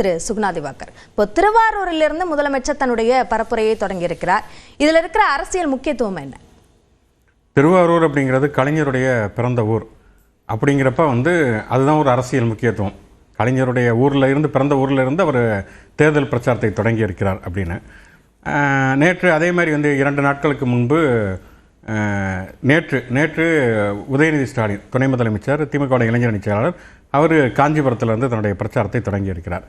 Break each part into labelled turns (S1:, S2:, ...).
S1: திரு சுகுணா திவாகர். இப்போ திருவாரூரிலிருந்து முதலமைச்சர் தன்னுடைய பரப்புரையை தொடங்கியிருக்கிறார். இதில் இருக்கிற அரசியல் முக்கியத்துவம் என்ன?
S2: திருவாரூர் அப்படிங்கிறது கலைஞருடைய பிறந்த ஊர். அப்படிங்கிறப்ப அதுதான் ஒரு அரசியல் முக்கியத்துவம். கலைஞருடைய பிறந்த ஊரில் இருந்து அவர் தேர்தல் பிரச்சாரத்தை தொடங்கி இருக்கிறார் அப்படின்னு. நேற்று அதே மாதிரி 2 நாட்களுக்கு முன்பு நேற்று உதயநிதி ஸ்டாலின் துணை முதலமைச்சர், திமுக இளைஞரணி செயலாளர், அவர் காஞ்சிபுரத்திலிருந்து தன்னுடைய பிரச்சாரத்தை தொடங்கி இருக்கிறார்.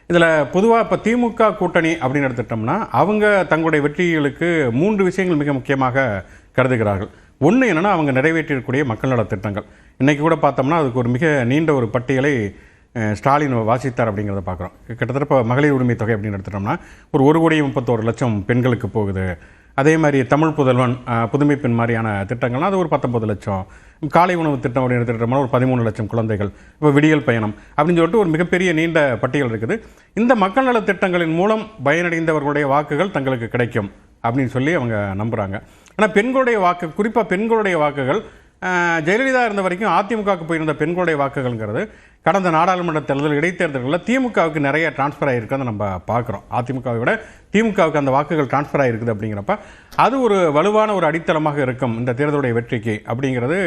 S2: இதில் பொதுவாக இப்போ திமுக கூட்டணி அப்படின்னு எடுத்துட்டோம்னா அவங்க தங்களுடைய வெற்றிகளுக்கு 3 விஷயங்கள் மிக முக்கியமாக கருதுகிறார்கள். ஒன்று என்னென்னா, அவங்க நிறைவேற்றக்கூடிய மக்கள் நல திட்டங்கள். இன்றைக்கி கூட பார்த்தோம்னா அதுக்கு ஒரு மிக நீண்ட ஒரு பட்டியலை ஸ்டாலின் வாசித்தார் அப்படிங்கிறத பார்க்குறோம். கிட்டத்தட்ட இப்போ மகளிர் உரிமை தொகை அப்படின்னு எடுத்துட்டோம்னா ஒரு 1,31,00,000 பெண்களுக்கு போகுது. அதே மாதிரி தமிழ் புதல்வன், புதுமை பெண் மாதிரியான திட்டங்கள்லாம் அது ஒரு 19 லட்சம். காலை உணவு திட்டம் அப்படின்னு எடுத்துக்கிட்டோம்னா ஒரு 13 லட்சம் குழந்தைகள். இப்போ விடியல் பயணம் அப்படின்னு சொல்லிட்டு ஒரு மிகப்பெரிய நீண்ட பட்டியல் இருக்குது. இந்த மக்கள் நல திட்டங்களின் மூலம் பயனடைந்தவர்களுடைய வாக்குகள் தங்களுக்கு கிடைக்கும் அப்படின்னு சொல்லி அவங்க நம்புகிறாங்க. ஆனால் பெண்களுடைய குறிப்பாக பெண்களுடைய வாக்குகள் ஜெயலலிதா இருந்த வரைக்கும் அதிமுகவுக்கு போயிருந்த பெண்களுடைய வாக்குகள்ங்கிறது கடந்த நாடாளுமன்ற தேர்தல் இடைத்தேர்தல்களில் திமுகவுக்கு நிறைய டிரான்ஸ்ஃபர் ஆகிருக்குன்னு நம்ம பார்க்குறோம். அதிமுகவை விட திமுகவுக்கு அந்த வாக்குகள் டிரான்ஸ்ஃபர் ஆகிருக்குது. அப்படிங்கிறப்ப அது ஒரு வலுவான ஒரு அடித்தளமாக இருக்கும் இந்த தேர்தலுடைய வெற்றிக்கு அப்படிங்கிறது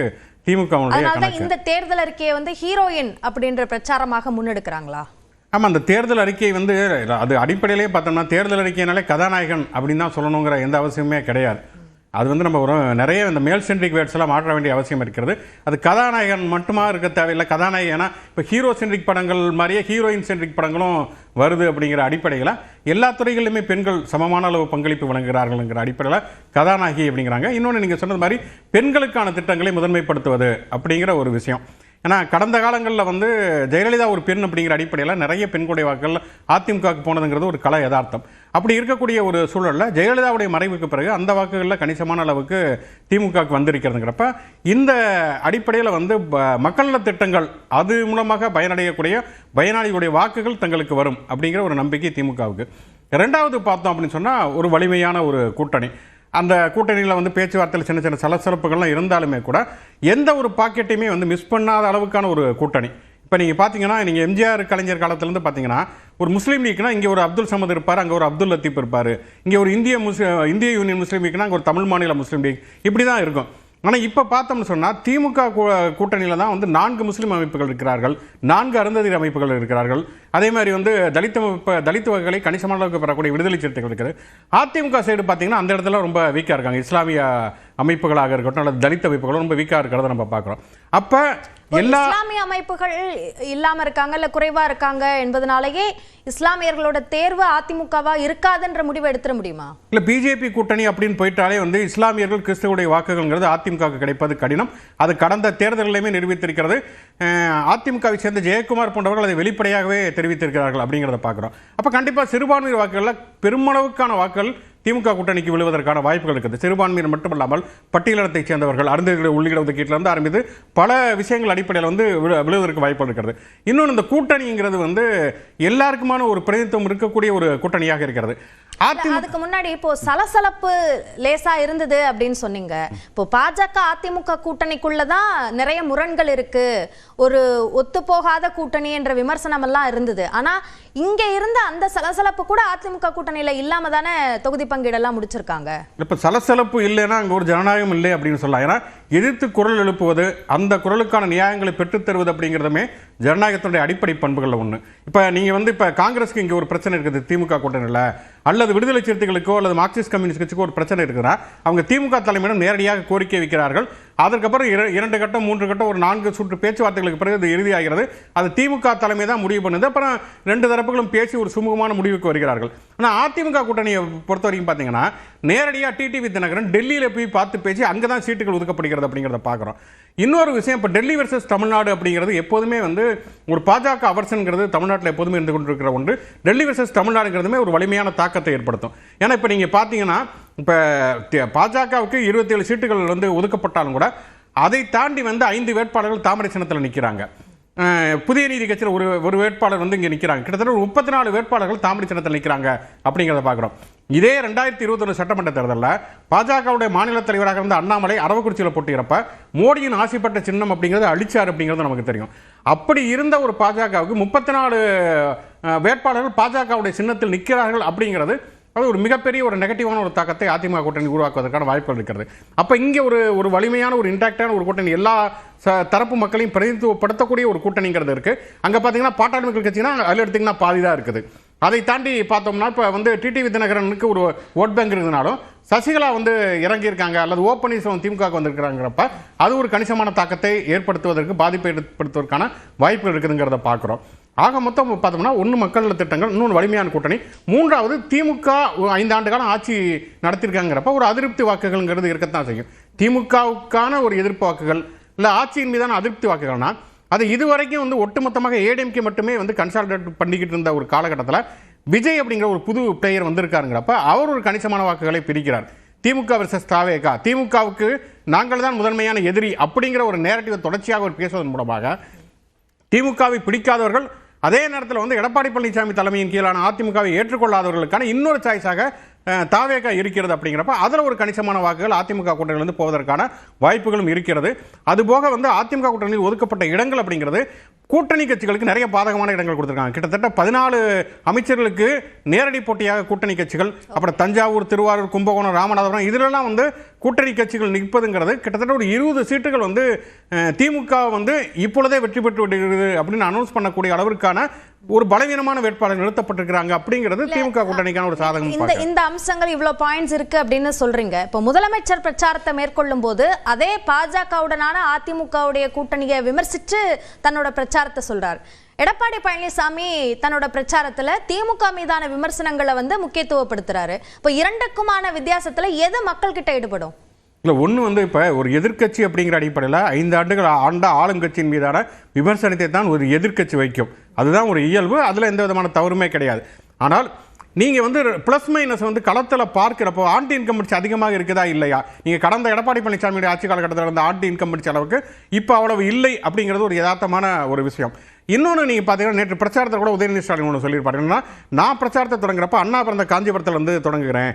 S2: திமுகவுடைய கணக்கு.
S1: இந்த தேர்தல் அறிக்கையை ஹீரோயின் அப்படின்ற பிரச்சாரமாக முன்னெடுக்கிறாங்களா?
S2: ஆமாம், அந்த தேர்தல் அறிக்கை அது அடிப்படையிலே பார்த்தோம்னா தேர்தல் அறிக்கையினாலே கதாநாயகன் அப்படின்னு தான் சொல்லணுங்கிற எந்த அவசியமே கிடையாது. அது நம்ம நிறைய இந்த மேல் சென்ட்ரிக் வேர்ட்ஸ் எல்லாம் மாற்ற வேண்டிய அவசியம் இருக்கிறது. அது கதாநாயகன் மட்டுமா இருக்க தேவையில்லை. கதாநாயகனா இப்போ ஹீரோ சென்ட்ரிக் படங்கள் மாதிரியே ஹீரோயின் சென்ட்ரிக் படங்களும் வருது. அப்படிங்கிற அடிப்படையில் எல்லா துறைகளிலுமே பெண்கள் சமமான அளவு பங்களிப்பு வழங்குகிறார்கள்ங்கிற அடிப்படையில் கதாநாயகி அப்படிங்கிறாங்க. இன்னொன்று நீங்கள் சொன்னது மாதிரி பெண்களுக்கான திட்டங்களை முதன்மைப்படுத்துவது அப்படிங்கிற ஒரு விஷயம். ஏன்னா கடந்த காலங்களில் ஜெயலலிதா ஒரு பெண் அப்படிங்கிற அடிப்படையில் நிறைய பெண்களுடைய வாக்குகள் அதிமுகவுக்கு போனதுங்கிறது ஒரு கலை யதார்த்தம். அப்படி இருக்கக்கூடிய ஒரு சூழலில் ஜெயலலிதாவுடைய மறைவுக்கு பிறகு அந்த வாக்குகளில் கணிசமான அளவுக்கு திமுகவுக்கு வந்திருக்கிறதுங்கிறப்ப இந்த அடிப்படையில் மக்கள் நல திட்டங்கள் அது மூலமாக பயனடையக்கூடிய பயனாளிகளுடைய வாக்குகள் தங்களுக்கு வரும் அப்படிங்கிற ஒரு நம்பிக்கை திமுகவுக்கு. 2வது பார்த்தோம் அப்படின்னு சொன்னால் ஒரு வலிமையான ஒரு கூட்டணி. அந்த கூட்டணியில் பேச்சுவார்த்தையில் சின்ன சின்ன சலசலப்புகள்லாம் இருந்தாலுமே கூட எந்த ஒரு பாக்கெட்டையுமே மிஸ் பண்ணாத அளவுக்கான ஒரு கூட்டணி. இப்போ நீங்கள் பார்த்தீங்கன்னா, நீங்கள் எம்ஜிஆர் கலைஞர் காலத்திலேருந்து பார்த்தீங்கன்னா ஒரு முஸ்லீம் லீக்னா இங்கே ஒரு அப்துல் சமத் இருப்பார், அங்கே ஒரு அப்துல் லத்தீப் இருப்பார். இங்கே ஒரு இந்திய யூனியன் முஸ்லீம் லீக்னா அங்கே ஒரு தமிழ் மாநில முஸ்லீம் லீக், இப்படி தான் இருக்கும். ஆனால் இப்போ பார்த்தோம்னு சொன்னால் திமுக கூட்டணியில் தான் 4 முஸ்லீம் அமைப்புகள் இருக்கிறார்கள், 4 அருந்ததியர் அமைப்புகள் இருக்கிறார்கள். அதே மாதிரி தலித் வகைகளை கணிசமான அளவுக்கு பெறக்கூடிய விடுதலை சிறுத்தைகள் இருக்குது. அதிமுக சைடு பார்த்தீங்கன்னா அந்த இடத்துல ரொம்ப வீக்காக இருக்காங்க. இஸ்லாமிய அமைப்புகளாக இருக்கட்டும் அல்லது தலித் அமைப்புகளும் ரொம்ப வீக்காக இருக்கிறத நம்ம பார்க்குறோம். அப்போ எல்லா
S1: இஸ்லாமிய அமைப்புகள் இல்லாம இருக்காங்க இல்ல குறைவா இருக்காங்க என்பதனாலேயே இஸ்லாமியர்களோட தேர்வு அதிமுகவா இருக்காதுன்ற முடிவு எடுத்துட முடியுமா?
S2: இல்ல, பிஜேபி கூட்டணி அப்படின்னு போயிட்டாலே இஸ்லாமியர்கள் கிறிஸ்தவருடைய வாக்குகள்ங்கிறது அதிமுக கிடைப்பது கடினம். அது கடந்த தேர்தலிலுமே நிரூபித்திருக்கிறது. அதிமுகவை சேர்ந்த ஜெயக்குமார் போன்றவர்கள் அதை வெளிப்படையாகவே தெரிவித்திருக்கிறார்கள் அப்படிங்கிறத பார்க்குறோம். அப்போ கண்டிப்பாக சிறுபான்மையர் வாக்குகளில் பெருமளவுக்கான வாக்குகள் திமுக கூட்டணிக்கு விழுவதற்கான வாய்ப்புகள் இருக்குது. சிறுபான்மையினர் மட்டுமல்லாமல் பட்டியலினத்தைச் சேர்ந்தவர்கள், அருந்ததியர் உள்ளிட ஒதுக்கீட்டிலிருந்து ஆரம்பித்து பல விஷயங்கள் அடிப்படையில் விழுவதற்கு வாய்ப்புகள் இருக்கிறது. இன்னொன்று, இந்த கூட்டணிங்கிறது எல்லாருக்குமான ஒரு பிரதிநிதித்துவம் இருக்கக்கூடிய ஒரு கூட்டணியாக இருக்கிறது.
S1: அதுக்கு முன்னாடி இப்போ சலசலப்பு லேசா இருந்தது அப்படின்னு சொன்னீங்க. இப்போ பாஜக அதிமுக கூட்டணிக்குள்ளதான் நிறைய முரண்கள் இருக்கு, ஒரு ஒத்து போகாத கூட்டணி என்ற விமர்சனம் எல்லாம் இருந்தது. ஆனா இங்க இருந்த அந்த சலசலப்பு கூட அதிமுக கூட்டணியில இல்லாம தானே தொகுதி பங்கீடெல்லாம் முடிச்சிருக்காங்க. இப்ப
S2: சலசலப்பு இல்லைன்னா அங்க ஒரு ஜனநாயகம் இல்லை அப்படின்னு சொல்லலாம். ஏன்னா எதிர்த்து குரல் எழுப்புவது, அந்த குரலுக்கான நியாயங்களை பெற்றுத் தருவது அப்படிங்கிறதுமே ஜனநாயகத்தினுடைய அடிப்படை பண்புகளில் ஒன்று. இப்போ நீங்கள் இப்போ காங்கிரஸுக்கு இங்கே ஒரு பிரச்சனை இருக்குது திமுக கூட்டணியில், அல்லது விடுதலை சிறுத்தைகளுக்கோ அல்லது மார்க்சிஸ்ட் கம்யூனிஸ்ட் கட்சிக்கோ ஒரு பிரச்சனை இருக்குதுன்னா அவங்க திமுக தலைமையிடம் நேரடியாக கோரிக்கை வைக்கிறார்கள். அதற்கப்புறம் 2 கட்டம் 3 கட்டம் ஒரு 4 சுற்று பேச்சுவார்த்தைகளுக்கு பிறகு அது இறுதியாகிறது. அது திமுக தலைமை தான் முடிவு பண்ணுது. அப்புறம் 2 தரப்புகளும் பேசி ஒரு சுமூகமான முடிவுக்கு வருகிறார்கள். ஆனால் அதிமுக கூட்டணியை பொறுத்த வரைக்கும் பார்த்தீங்கன்னா நேரடியாக டிடிவி தினகரன் டெல்லியில் போய் பார்த்து பேசி அங்கே தான் சீட்டுகள் ஒதுக்கப்படுகிறது அப்படிங்கிறத பார்க்குறோம். இன்னொரு விஷயம், இப்போ டெல்லி வெர்சஸ் தமிழ்நாடு அப்படிங்கிறது எப்போதுமே ஒரு பாஜக அவர்சன்கிறது தமிழ்நாட்டில் எப்போதுமே இருந்து கொண்டிருக்கிற ஒன்று. டெல்லி வெர்சஸ் தமிழ்நாடுங்கிறதுமே ஒரு வலிமையான தாக்கத்தை ஏற்படுத்தும். ஏன்னா இப்போ நீங்கள் பார்த்தீங்கன்னா இப்போ பாஜகவுக்கு 27 சீட்டுகள் ஒதுக்கப்பட்டாலும் கூட அதை தாண்டி 5 வேட்பாளர்கள் தாமரை சின்னத்தில் நிற்கிறாங்க. புதிய நீதி கட்சியில் ஒரு வேட்பாளர் இங்கே நிற்கிறாங்க. கிட்டத்தட்ட 34 வேட்பாளர்கள் தாமரை சின்னத்தில் நிற்கிறாங்க அப்படிங்கிறத பார்க்குறோம். இதே 2021 சட்டமன்ற தேர்தலில் பாஜகவுடைய மாநில தலைவராக இருந்த அண்ணாமலை அரவக்குறிச்சியில் போட்டியிறப்ப மோடியின் ஆசைப்பட்ட சின்னம் அப்படிங்கிறது அழிச்சார் அப்படிங்கிறது நமக்கு தெரியும். அப்படி இருந்த ஒரு பாஜகவுக்கு 34 வேட்பாளர்கள் பாஜகவுடைய சின்னத்தில் நிற்கிறார்கள் அப்படிங்கிறது அது ஒரு மிகப்பெரிய ஒரு நெகட்டிவான ஒரு தாக்கத்தை அதிமுக கூட்டணி உருவாக்குவதற்கான வாய்ப்புகள் இருக்கிறது. அப்போ இங்கே ஒரு வலிமையான ஒரு இன்டாக்டான ஒரு கூட்டணி, எல்லா தரப்பு மக்களையும் பிரதிநிதித்துவப்படுத்தக்கூடிய ஒரு கூட்டணிங்கிறது இருக்குது. அங்கே பார்த்தீங்கன்னா பாட்டாளி மக்கள் கட்சினா அதில் எடுத்திங்கன்னா பாதி தான் இருக்குது. அதை தாண்டி பார்த்தோம்னா இப்போ வந்து டிடிவி தினகரனுக்கு ஒரு ஓட் பேங்க் இருந்தனாலும் சசிகலா வந்து இறங்கியிருக்காங்க அல்லது ஓ பன்னீர்செல்வம் திமுக வந்திருக்கிறாங்கிறப்ப அது ஒரு கணிசமான தாக்கத்தை ஏற்படுத்துவதற்கு, பாதிப்பை ஏற்படுத்துவதற்கான வாய்ப்புகள் இருக்குதுங்கிறத பார்க்குறோம். ஆக மொத்தம் பார்த்தோம்னா ஒன்று மக்கள் நல திட்டங்கள், இன்னொன்று வலிமையான கூட்டணி, மூன்றாவது திமுக 5 ஆண்டு காலம் ஆட்சி நடத்திருக்காங்கிறப்ப ஒரு அதிருப்தி வாக்குகள்ங்கிறது இருக்கத்தான் செய்யும். திமுகவுக்கான ஒரு எதிர்ப்பு வாக்குகள் இல்லை ஆட்சியின் மீதான அதிருப்தி வாக்குகள்னா அது இதுவரைக்கும் வந்து ஒட்டுமொத்தமாக ஏடிஎம்கே மட்டுமே வந்து கன்சாலிடேட் பண்ணிக்கிட்டு இருந்த ஒரு காலகட்டத்தில் விஜய் அப்படிங்கிற ஒரு புது பிளேயர் வந்திருக்காருங்கிறப்ப அவர் ஒரு கணிசமான வாக்குகளை பிரிக்கிறார். திமுக வெர்சஸ் தாவேகா, திமுகவுக்கு நாங்கள் தான் முதன்மையான எதிரி அப்படிங்கிற ஒரு நேரட்டிவை தொடர்ச்சியாக ஒரு பேசுவதன் மூலமாக திமுகவை பிடிக்காதவர்கள் அதே நேரத்தில் வந்து எடப்பாடி பழனிசாமி தலைமையின் கீழான அதிமுகவை ஏற்றுக்கொள்ளாதவர்களுக்கான இன்னொரு சாய்ஸாக தாவேகா இருக்கிறது. அப்படிங்கிறப்ப அதில் ஒரு கணிசமான வாக்குகள் அதிமுக கூட்டணியிலிருந்து போவதற்கான வாய்ப்புகளும் இருக்கிறது. அதுபோக வந்து அதிமுக கூட்டணியில் ஒதுக்கப்பட்ட இடங்கள் அப்படிங்கிறது கூட்டணி கட்சிகளுக்கு நிறைய பாதகமான இடங்கள் கொடுத்துருக்காங்க. கிட்டத்தட்ட 14 அமைச்சர்களுக்கு நேரடி போட்டியாக கூட்டணி கட்சிகள், அப்புறம் தஞ்சாவூர், திருவாரூர், கும்பகோணம், ராமநாதபுரம் இதிலெல்லாம் வந்து கூட்டணி கட்சிகள் நிற்பதுங்கிறது கிட்டத்தட்ட ஒரு 20 சீட்டுகள் வந்து திமுக வந்து இப்பொழுதே வெற்றி பெற்று விடுகிறது அப்படின்னு அனௌன்ஸ் பண்ணக்கூடிய அளவிற்கான ஒரு பலவீனமான வேட்பாளர் நிறுத்தப்பட்டிருக்கிறாங்க. அப்படிங்கிறது திமுக கூட்டணிக்கான ஒரு சாதகம்.
S1: இந்த அம்சங்கள் இவ்வளவு பாயிண்ட்ஸ் இருக்கு அப்படின்னு சொல்றீங்க. இப்போ முதலமைச்சர் பிரச்சாரத்தை மேற்கொள்ளும் போது அதே பாஜகவுடனான அதிமுகவுடைய கூட்டணியை விமர்சித்து தன்னோட பிரச்சாரத்தை சொல்றார். எடப்பாடி பழனிசாமி தன்னோட பிரச்சாரத்துல திமுக மீதான விமர்சனங்களை வந்து முக்கியத்துவப்படுத்துறாரு. இப்போ இரண்டுக்குமான வித்தியாசத்துல எது மக்கள் கிட்ட ஈடுபடும்?
S2: இல்லை, ஒன்று வந்து இப்போ ஒரு எதிர்க்கட்சி அப்படிங்கிற அடிப்படையில் 5 ஆண்டுகள் ஆண்ட ஆளுங்கட்சியின் மீதான விமர்சனத்தை தான் ஒரு எதிர்க்கட்சி வைக்கும். அதுதான் ஒரு இயல்பு, அதில் எந்த விதமான தவறுமே கிடையாது. ஆனால் நீங்கள் வந்து ப்ளஸ் மைனஸ் வந்து களத்தில் பார்க்கிறப்போ ஆன்டி இன்கம்பன்சி அதிகமாக இருக்குதா இல்லையா, நீங்கள் கடந்த எடப்பாடி பழனிசாமியுடைய ஆட்சி காலகட்டத்தில் இருந்த ஆன்டி இன்கம்பன்சி அளவுக்கு இப்போ அவ்வளவு இல்லை அப்படிங்கிறது ஒரு யதார்த்தமான ஒரு விஷயம். இன்னொன்று நீங்கள் பார்த்தீங்கன்னா நேற்று பிரச்சாரத்தை கூட உதயநிதி ஸ்டாலின் ஒன்று சொல்லியிருப்பாரு. என்னன்னா, நான் பிரச்சாரத்தை தொடங்குறப்ப அண்ணா பிறந்த காஞ்சிபுரத்தில் வந்து தொடங்குகிறேன்,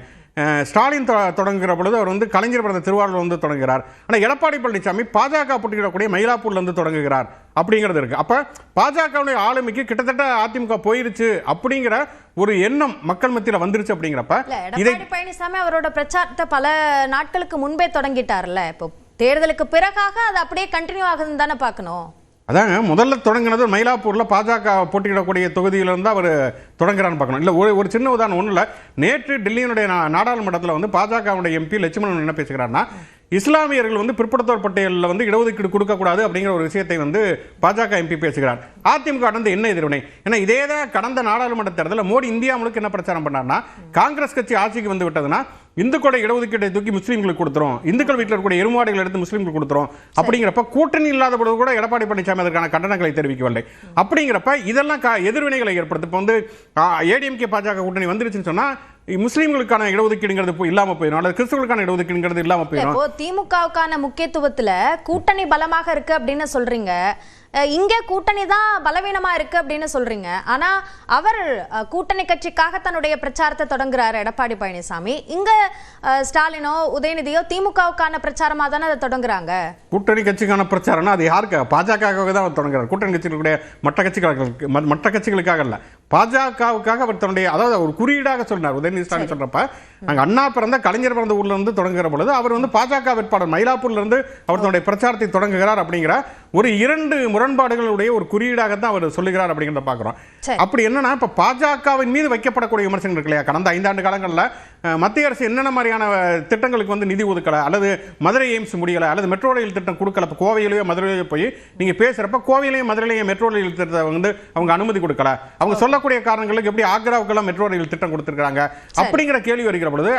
S2: ஸ்டாலின் தொடங்குகிற பொழுது அவர் வந்து கலைஞர் பிறந்த திருவாரூர் வந்து தொடங்குகிறார், ஆனால் எடப்பாடி பழனிசாமி பாஜக போட்டியிடக்கூடிய மயிலாப்பூர்லேருந்து தொடங்குகிறார் அப்படிங்கிறது இருக்கு. அப்போ பாஜகவுடைய ஆளுமைக்கு கிட்டத்தட்ட அதிமுக போயிருச்சு அப்படிங்கிற ஒரு எண்ணம் மக்கள் மத்தியில் வந்துருச்சு. அப்படிங்கிறப்ப
S1: எடப்பாடி பழனிசாமி அவரோட பிரச்சாரத்தை பல நாட்களுக்கு முன்பே தொடங்கிட்டார்ல, இப்போ தேர்தலுக்கு பிறகாக அது அப்படியே கண்டினியூ ஆகுதுன்னு தானே பார்க்கணும்.
S2: அதாங்க முதல்ல தொடங்கினது மயிலாப்பூரில் பாஜக போட்டியிடக்கூடிய தொகுதியிலிருந்து அவர் தொடங்குறான்னு பார்க்கணும். இல்லை, ஒரு சின்ன உதாரணம் ஒன்றும் இல்லை. நேற்று டெல்லியினுடைய நாடாளுமன்றத்தில் வந்து பாஜகவுடைய எம்பி லட்சுமணன் என்ன பேசுகிறாருன்னா, இஸ்லாமியர்கள் வந்து பிற்படுத்தோர் பட்டியலில் வந்து இடஒதுக்கீடு கொடுக்கக்கூடாது அப்படிங்கிற ஒரு விஷயத்தை வந்து பாஜக எம்பி பேசுகிறார். அதிமுக கடந்த என்ன எதிர்வினை? ஏன்னா இதே தான் கடந்த நாடாளுமன்ற தேர்தலில் மோடி இந்தியா முழுக்க என்ன பிரச்சாரம் பண்ணார்னா, காங்கிரஸ் கட்சி ஆட்சிக்கு வந்து விட்டதுன்னா இந்துக்களோட இடஒதுக்கீட்டை தூக்கி முஸ்லீம்களுக்கு கொடுத்துரும், இந்துக்கள் வீட்டில் இருக்கக்கூடிய எருமாடுகள் எடுத்து முஸ்லீம்களுக்கு கொடுத்துரும் அப்படிங்கிறப்ப கூட்டணி இல்லாத பொழுது கூட எடப்பாடி பழனிசாமி அதற்கான கண்டனங்களை தெரிவிக்கவில்லை. அப்படிங்கிறப்ப இதெல்லாம் எதிர்வினைகளை ஏற்படுத்து. இப்போ வந்து ஏடிஎம்கே பாஜக கூட்டணி வந்துருச்சுன்னு சொன்னா முஸ்லீம்களுக்கான இடஒதுக்கீடுங்கிறது இல்லாம போயிடும், அல்லது கிறிஸ்தவர்களுக்கான இடஒதுக்கீடுங்கிறது இல்லாம போயிடும்.
S1: திமுகவுக்கான முக்கியத்துவத்துல கூட்டணி பலமாக இருக்கு அப்படின்னு சொல்றீங்க, இங்கே கூட்டணி தான் பலவீனமா இருக்கு அப்படின்னு சொல்றீங்க. ஆனா அவர் கூட்டணி கட்சிக்காக தன்னுடைய பிரச்சாரத்தை தொடங்குறாரு எடப்பாடி பழனிசாமி. இங்க ஸ்டாலினோ உதயநிதியோ திமுகவுக்கான பிரச்சாரமா தானே அதை தொடங்குறாங்க.
S2: கூட்டணி கட்சிக்கான பிரச்சாரம்னா அது யாருக்கு? பாஜகவுக்காக தான் அவர் தொடங்குறார். கூட்டணி கட்சிகளுடைய மற்ற கட்சிகளுக்காக இல்ல, பாஜகவுக்காக அவர் தன்னுடைய, அதாவது ஒரு குறியீடாக சொன்னார் உதயநிதி ஸ்டாலின் சொல்றப்ப, நாங்கள் அண்ணா பிறந்த கலைஞர் பிறந்த ஊர்ல இருந்து தொடங்குகிற பொழுது அவர் வந்து பாஜக வேட்பாளர் மயிலாப்பூர்ல இருந்து அவர் தன்னுடைய பிரச்சாரத்தை தொடங்குகிறார் அப்படிங்கிற ஒரு 2 முரண்பாடுகளுடைய ஒரு குறியீடாகத்தான் அவர் சொல்லுகிறார் அப்படிங்கிறத பார்க்கிறோம். அப்படி என்னன்னா, இப்ப பாஜகவின் மீது வைக்கப்படக்கூடிய விமர்சனம் இருக்கு இல்லையா, கடந்த 5 ஆண்டு காலங்களில் மத்திய அரசு என்னென்ன மாதிரியான திட்டங்களுக்கு வந்து நிதி ஒதுக்கல, அல்லது மதுரை எய்ம்ஸ் முடியல, அல்லது மெட்ரோ ரயில் திட்டம் கொடுக்கல. இப்போ கோவையிலேயோ மதுரையிலேயோ போய் நீங்க பேசுறப்ப கோவையிலேயும் மதுரையிலேயும் மெட்ரோ ரயில் திட்டத்தை வந்து அவங்க அனுமதி கொடுக்கல, அவங்க சொல்லக்கூடிய காரணங்களுக்கு எப்படி ஆக்ராவுக்கெல்லாம் மெட்ரோ ரயில் திட்டம் கொடுத்திருக்காங்க அப்படிங்கிற கேள்வி வருகிற பொழுது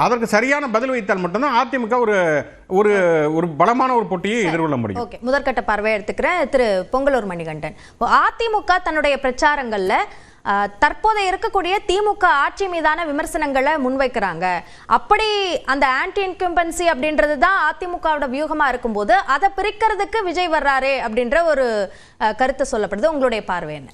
S2: அதற்கு சரியான பதில் வைத்தால் மட்டும்தான் அதிமுக ஒரு ஒரு பலமான ஒரு போட்டியை எதிர்கொள்ள முடியும்.
S1: முதற்கட்ட பார்வை எடுத்துக்கிறேன் திரு பொங்கலூர் மணிகண்டன். அதிமுக தன்னுடைய பிரச்சாரங்கள்ல தற்போது இருக்கக்கூடிய திமுக ஆட்சி மீதான விமர்சனங்களை முன்வைக்கிறாங்க. அப்படி அந்த ஆன்டி இன்கம்பன்சி அப்படின்றது தான் அதிமுகவோட வியூகமா இருக்கும்போது அதை பிரிக்கிறதுக்கு விஜய் வர்றாரு அப்படின்ற ஒரு கருத்து சொல்லப்படுது. உங்களுடைய பார்வை என்ன?